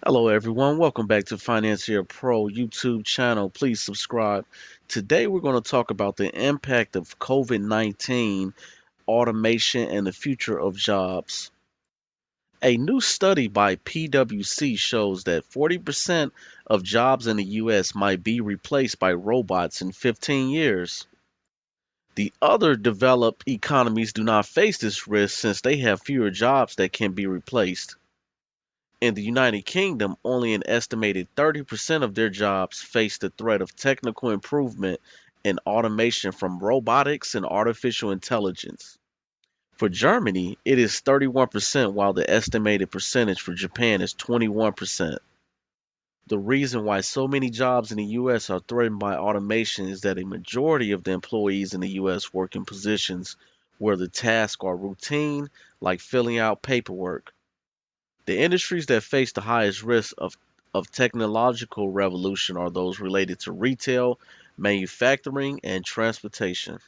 Hello, everyone. Welcome back to Financier Pro YouTube channel. Please subscribe. Today, we're going to talk about the impact of COVID-19, automation, and the future of jobs. A new study by PwC shows that 40% of jobs in the US might be replaced by robots in 15 years. The other developed economies do not face this risk since they have fewer jobs that can be replaced. In the United Kingdom, only an estimated 30% of their jobs face the threat of technical improvement and automation from robotics and artificial intelligence. For Germany, it is 31%, while the estimated percentage for Japan is 21%. The reason why so many jobs in the US are threatened by automation is that a majority of the employees in the US work in positions where the tasks are routine, like filling out paperwork. The industries that face the highest risk of technological revolution are those related to retail, manufacturing, and transportation.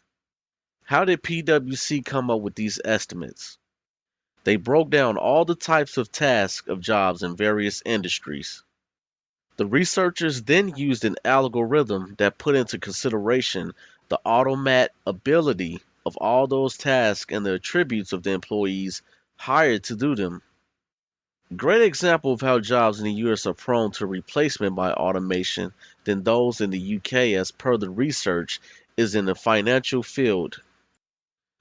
How did PwC come up with these estimates? They broke down all the types of tasks of jobs in various industries. The researchers then used an algorithm that put into consideration the automat ability of all those tasks and the attributes of the employees hired to do them. Great example of how jobs in the US are prone to replacement by automation than those in the UK, as per the research, is in the financial field.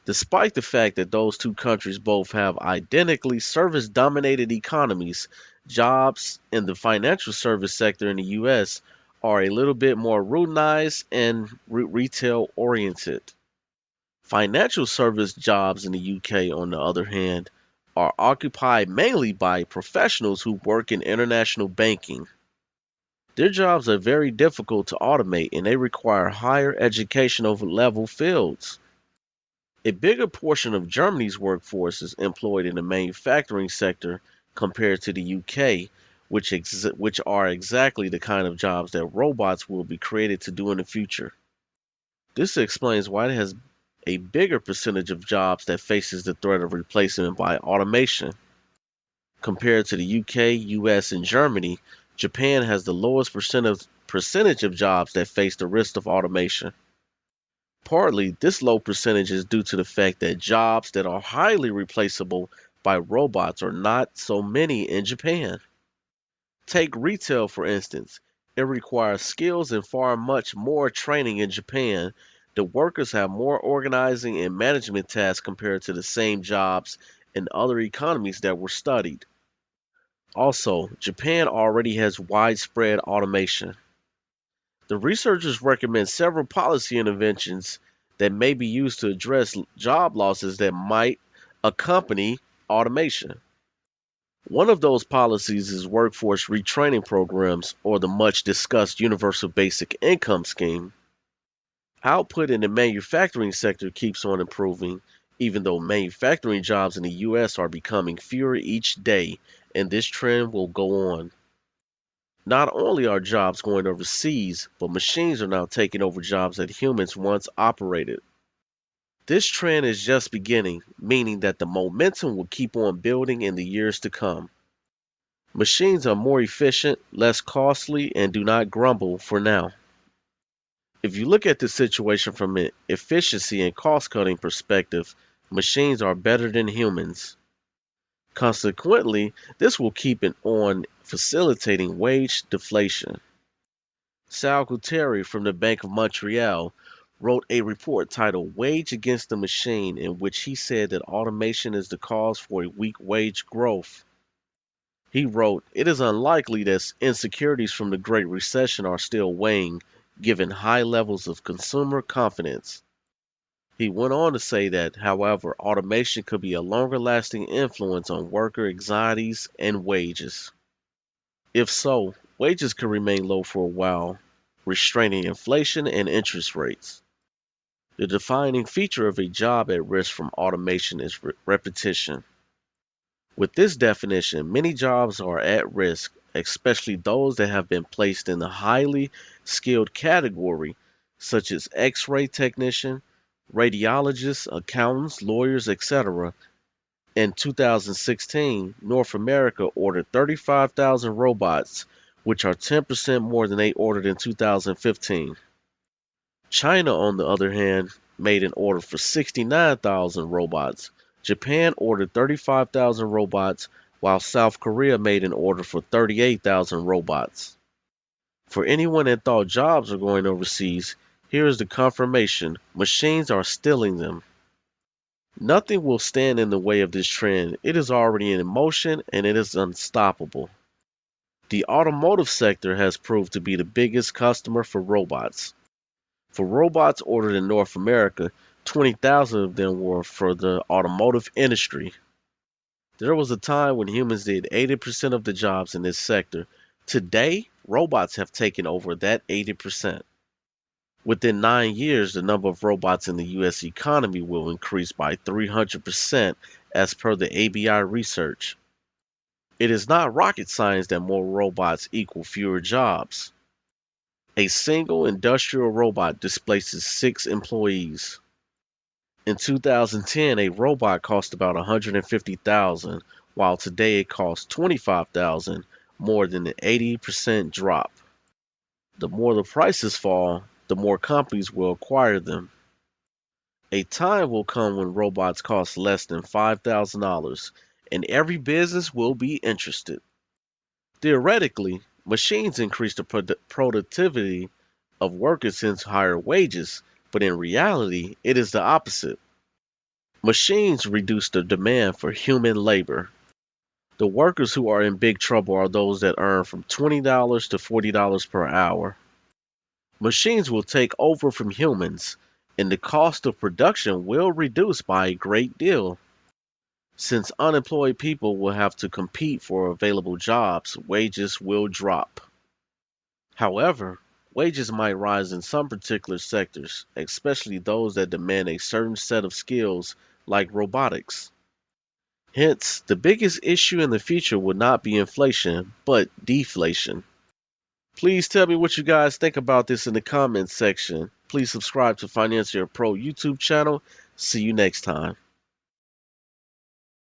Despite the fact that those two countries both have identically service dominated economies, jobs in the financial service sector in the US are a little bit more routinized and retail oriented. Financial service jobs in the UK, on the other hand, are occupied mainly by professionals who work in international banking. Their jobs are very difficult to automate and they require higher educational level fields. A bigger portion of Germany's workforce is employed in the manufacturing sector compared to the UK, which are exactly the kind of jobs that robots will be created to do in the future. This explains why it has a bigger percentage of jobs that faces the threat of replacement by automation. Compared to the UK, US, and Germany, Japan has the lowest percentage of jobs that face the risk of automation. Partly, this low percentage is due to the fact that jobs that are highly replaceable by robots are not so many in Japan. Take retail, for instance. It requires skills and far much more training in Japan. The workers have more organizing and management tasks compared to the same jobs in other economies that were studied. Also, Japan already has widespread automation. The researchers recommend several policy interventions that may be used to address job losses that might accompany automation. One of those policies is workforce retraining programs or the much discussed universal basic income scheme. Output in the manufacturing sector keeps on improving, even though manufacturing jobs in the US are becoming fewer each day, and this trend will go on. Not only are jobs going overseas, but machines are now taking over jobs that humans once operated. This trend is just beginning, meaning that the momentum will keep on building in the years to come. Machines are more efficient, less costly, and do not grumble for now. If you look at the situation from an efficiency and cost cutting perspective, machines are better than humans. Consequently, this will keep it on facilitating wage deflation. Sal Guterres from the Bank of Montreal wrote a report titled Wage Against the Machine, in which he said that automation is the cause for a weak wage growth. He wrote, "It is unlikely that insecurities from the Great Recession are still weighing, given high levels of consumer confidence." He went on to say that, however, automation could be a longer lasting influence on worker anxieties and wages. If so, wages could remain low for a while, restraining inflation and interest rates. The defining feature of a job at risk from automation is repetition. With this definition, many jobs are at risk, especially those that have been placed in the highly skilled category, such as X ray technician, radiologists, accountants, lawyers, etc. In 2016, North America ordered 35,000 robots, which are 10% more than they ordered in 2015. China, on the other hand, made an order for 69,000 robots. Japan ordered 35,000 robots, while South Korea made an order for 38,000 robots. For anyone that thought jobs were going overseas, here is the confirmation: machines are stealing them. Nothing will stand in the way of this trend. It is already in motion and it is unstoppable. The automotive sector has proved to be the biggest customer for robots. For robots ordered in North America, 20,000 of them were for the automotive industry. There was a time when humans did 80% of the jobs in this sector. Today, robots have taken over that 80%. Within 9 years, the number of robots in the US economy will increase by 300% as per the ABI research. It is not rocket science that more robots equal fewer jobs. A single industrial robot displaces 6 employees. In 2010, a robot cost about 150,000, while today it costs 25,000, more than an 80% drop. The more the prices fall, the more companies will acquire them. A time will come when robots cost less than $5,000, and every business will be interested. Theoretically, machines increase the productivity of workers hence higher wages, but in reality, it is the opposite. Machines reduce the demand for human labor. The workers who are in big trouble are those that earn from $20 to $40 per hour. Machines will take over from humans, and the cost of production will reduce by a great deal. Since unemployed people will have to compete for available jobs, wages will drop. However, wages might rise in some particular sectors, especially those that demand a certain set of skills like robotics. Hence, the biggest issue in the future will not be inflation, but deflation. Please tell me what you guys think about this in the comments section. Please subscribe to Financier Pro YouTube channel. See you next time.